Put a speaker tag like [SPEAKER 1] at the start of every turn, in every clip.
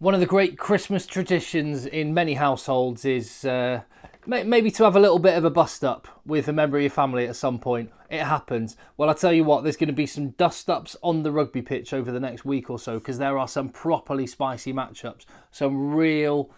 [SPEAKER 1] One of the great Christmas traditions in many households is maybe to have a little bit of a bust up with a member of your family at some point. It happens. Well, I tell you what, there's going to be some dust ups on the rugby pitch over the next week or so, because there are some properly spicy matchups, some real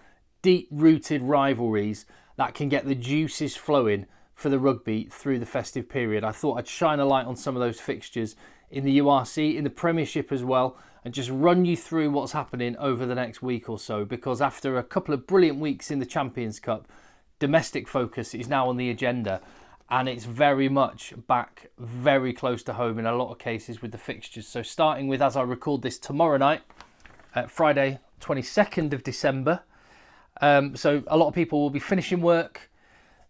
[SPEAKER 1] deep rooted rivalries that can get the juices flowing for the rugby through the festive period. I thought I'd shine a light on some of those fixtures in the URC, in the Premiership as well, and just run you through what's happening over the next week or so, because after a couple of brilliant weeks in the Champions Cup, domestic focus is now on the agenda, and it's very much back very close to home in a lot of cases with the fixtures. So starting with, as I record this, tomorrow night, Friday 22nd of December, so a lot of people will be finishing work,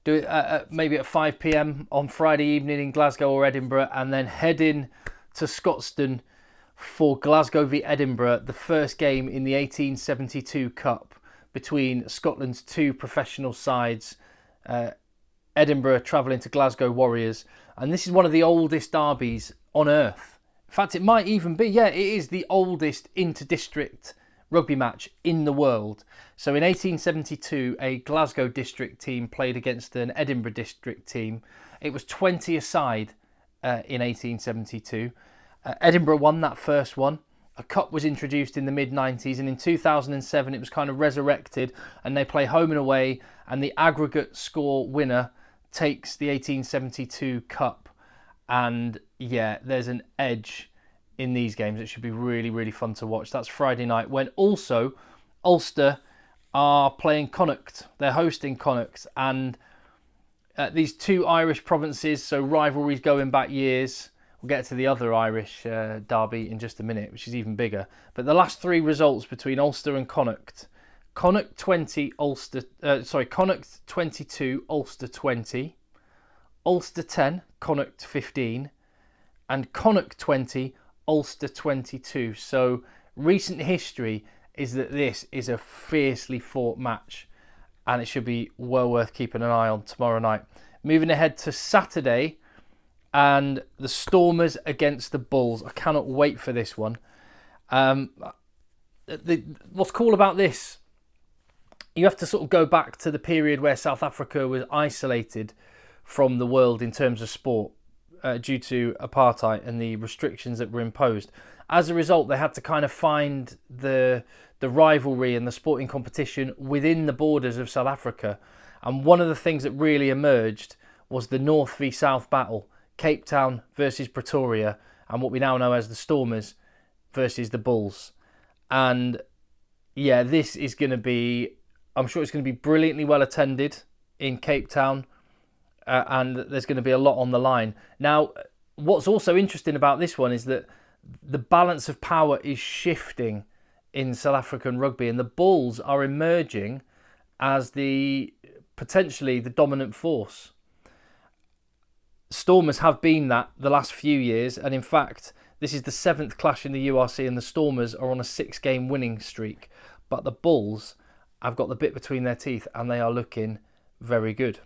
[SPEAKER 1] do it maybe at 5 p.m. on Friday evening in Glasgow or Edinburgh, and then heading to Scotstoun for Glasgow v Edinburgh, the first game in the 1872 Cup between Scotland's two professional sides, Edinburgh travelling to Glasgow Warriors. And this is one of the oldest derbies on earth. In fact, it might even be, it is the oldest inter-district rugby match in the world. So in 1872, a Glasgow district team played against an Edinburgh district team. It was 20 aside in 1872. Edinburgh won that first one. A cup was introduced in the mid-90s, and in 2007 it was kind of resurrected, and they play home and away, and the aggregate score winner takes the 1872 Cup. And there's an edge in these games. It should be really, really fun to watch. That's Friday night, when also Ulster are playing Connacht. They're hosting Connacht, and these two Irish provinces, so rivalries going back years. We'll get to the other Irish derby in just a minute, which is even bigger. But the last three results between Ulster and Connacht: Connacht 20, Connacht 22, Ulster 20, Ulster 10, Connacht 15, and Connacht 20, Ulster 22. So recent history is that this is a fiercely fought match, and it should be well worth keeping an eye on tomorrow night. Moving ahead to Saturday, and the Stormers against the Bulls. I cannot wait for this one. What's cool about this, you have to sort of go back to the period where South Africa was isolated from the world in terms of sport due to apartheid and the restrictions that were imposed. As a result, they had to kind of find the rivalry and the sporting competition within the borders of South Africa. And one of the things that really emerged was the North v South battle. Cape Town versus Pretoria, and what we now know as the Stormers versus the Bulls. And this is going to be, I'm sure it's going to be brilliantly well attended in Cape Town, and there's going to be a lot on the line. Now, what's also interesting about this one is that the balance of power is shifting in South African rugby, and the Bulls are emerging as potentially the dominant force. Stormers have been that the last few years, and in fact this is the 7th clash in the URC, and the Stormers are on a 6-game winning streak, but the Bulls have got the bit between their teeth and they are looking very good.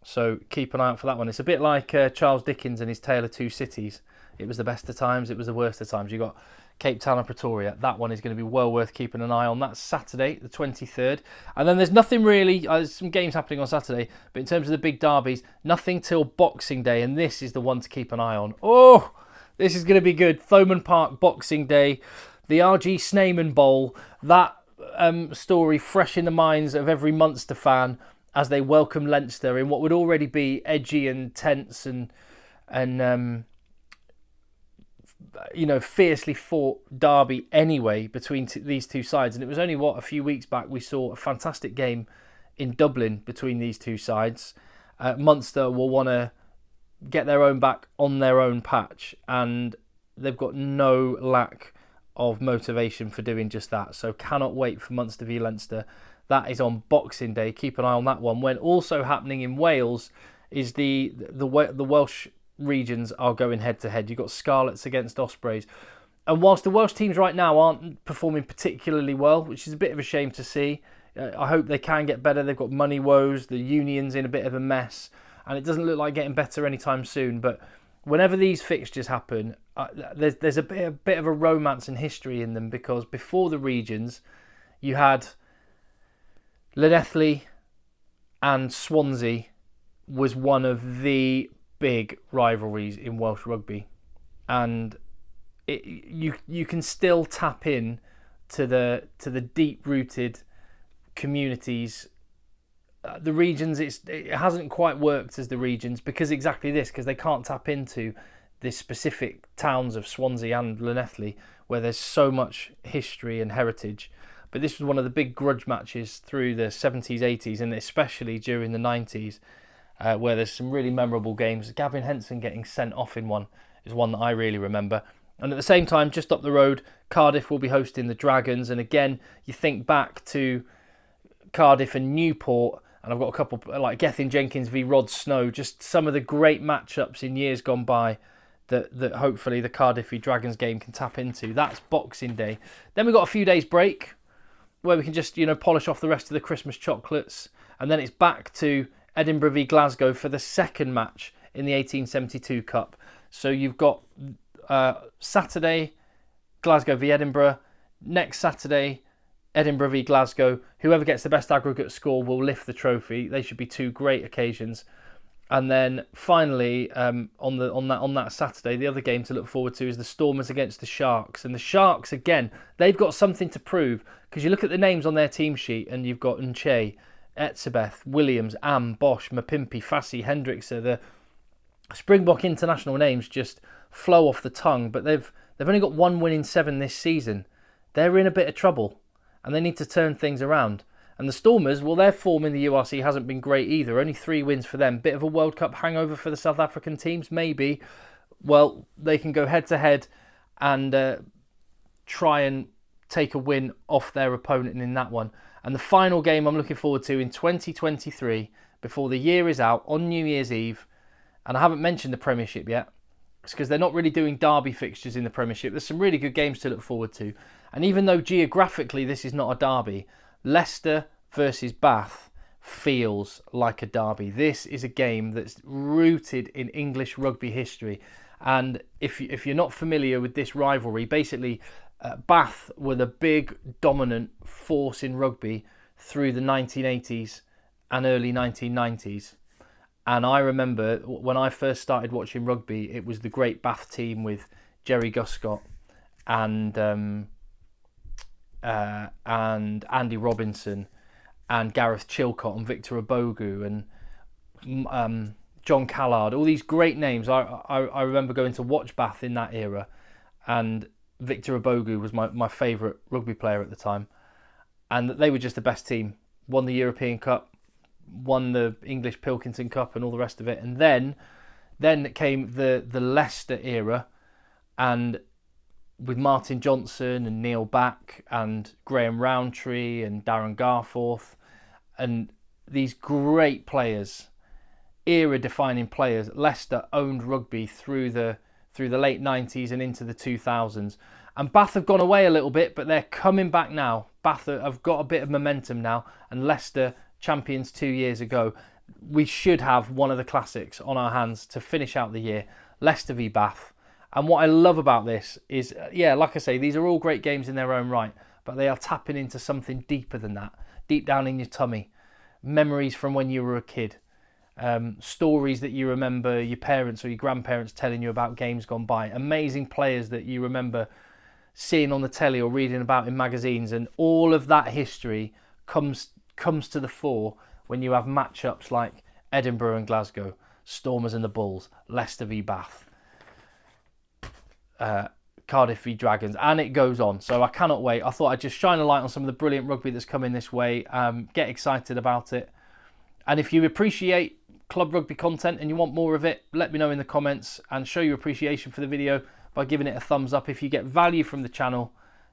[SPEAKER 1] So keep an eye out for that one. It's a bit like Charles Dickens and his Tale of Two Cities. It was the best of times, it was the worst of times. You got Cape Town and Pretoria. That one is going to be well worth keeping an eye on. That's Saturday, the 23rd. And then there's nothing really, there's some games happening on Saturday, but in terms of the big derbies, nothing till Boxing Day, and this is the one to keep an eye on. Oh, this is going to be good. Thomond Park, Boxing Day, the RG Snyman Bowl, that story fresh in the minds of every Munster fan as they welcome Leinster in what would already be edgy and tense and fiercely fought derby anyway between these two sides. And it was only a few weeks back we saw a fantastic game in Dublin between these two sides. Munster will want to get their own back on their own patch, and they've got no lack of motivation for doing just that. So cannot wait for Munster v Leinster. That is on Boxing Day. Keep an eye on that one. When also happening in Wales is the Welsh regions are going head to head. You've got Scarlets against Ospreys, and whilst the Welsh teams right now aren't performing particularly well, which is a bit of a shame to see, I hope they can get better. They've got money woes, the union's in a bit of a mess, and it doesn't look like getting better anytime soon. But whenever these fixtures happen, there's a bit of a romance and history in them, because before the regions, You had Llanelli and Swansea was one of the big rivalries in Welsh rugby, and you can still tap in to the deep rooted communities. The regions, it hasn't quite worked as the regions because they can't tap into the specific towns of Swansea and Llanelli where there's so much history and heritage. But this was one of the big grudge matches through the 70s, 80s, and especially during the 90s, where there's some really memorable games. Gavin Henson getting sent off in one is one that I really remember. And at the same time, just up the road, Cardiff will be hosting the Dragons. And again, you think back to Cardiff and Newport, and I've got a couple like Gethin Jenkins v Rod Snow, just some of the great matchups in years gone by that hopefully the Cardiff v Dragons game can tap into. That's Boxing Day. Then we've got a few days break where we can just, polish off the rest of the Christmas chocolates. And then it's back to Edinburgh v Glasgow for the second match in the 1872 Cup. So you've got Saturday, Glasgow v Edinburgh. Next Saturday, Edinburgh v Glasgow. Whoever gets the best aggregate score will lift the trophy. They should be two great occasions. And then finally, on that Saturday, the other game to look forward to is the Stormers against the Sharks. And the Sharks, again, they've got something to prove, because you look at the names on their team sheet and you've got Nche, Etzebeth, Williams, Am, Bosch, Mapimpi, Fassi, Hendrickse. The Springbok international names just flow off the tongue, but they've only got 1 win in 7 this season. They're in a bit of trouble and they need to turn things around. And the Stormers, well, their form in the URC hasn't been great either. Only 3 wins for them. Bit of a World Cup hangover for the South African teams, maybe. Well, they can go head-to-head and try and take a win off their opponent in that one. And the final game I'm looking forward to in 2023, before the year is out, on New Year's Eve, and I haven't mentioned the Premiership yet, it's because they're not really doing derby fixtures in the Premiership. There's some really good games to look forward to. And even though geographically this is not a derby, Leicester versus Bath feels like a derby. This is a game that's rooted in English rugby history. And if you're not familiar with this rivalry, basically Bath were the big dominant force in rugby through the 1980s and early 1990s. And I remember when I first started watching rugby, it was the great Bath team with Jerry Guscott and Andy Robinson and Gareth Chilcott and Victor Obogu and John Callard, all these great names. I remember going to watch Bath in that era, and Victor Obogu was my favourite rugby player at the time, and they were just the best team. Won the European Cup, won the English Pilkington Cup and all the rest of it. And then came the Leicester era, and with Martin Johnson and Neil Back and Graham Rowntree and Darren Garforth and these great players, era-defining players. Leicester owned rugby through the late 90s and into the 2000s. And Bath have gone away a little bit, but they're coming back now. Bath have got a bit of momentum now, and Leicester, champions 2 years ago. We should have one of the classics on our hands to finish out the year. Leicester v Bath. And what I love about this is, like I say, these are all great games in their own right, but they are tapping into something deeper than that, deep down in your tummy. Memories from when you were a kid. Stories that you remember your parents or your grandparents telling you about games gone by. Amazing players that you remember seeing on the telly or reading about in magazines. And all of that history comes to the fore when you have matchups like Edinburgh and Glasgow, Stormers and the Bulls, Leicester v Bath, Cardiff v Dragons, and it goes on. So I cannot wait. I thought I'd just shine a light on some of the brilliant rugby that's coming this way. Get excited about it. And if you appreciate club rugby content and you want more of it, let me know in the comments and show your appreciation for the video by giving it a thumbs up. If you get value from the channel,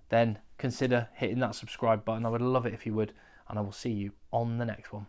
[SPEAKER 1] then consider hitting that subscribe button. I would love it if you would. And I will see you on the next one.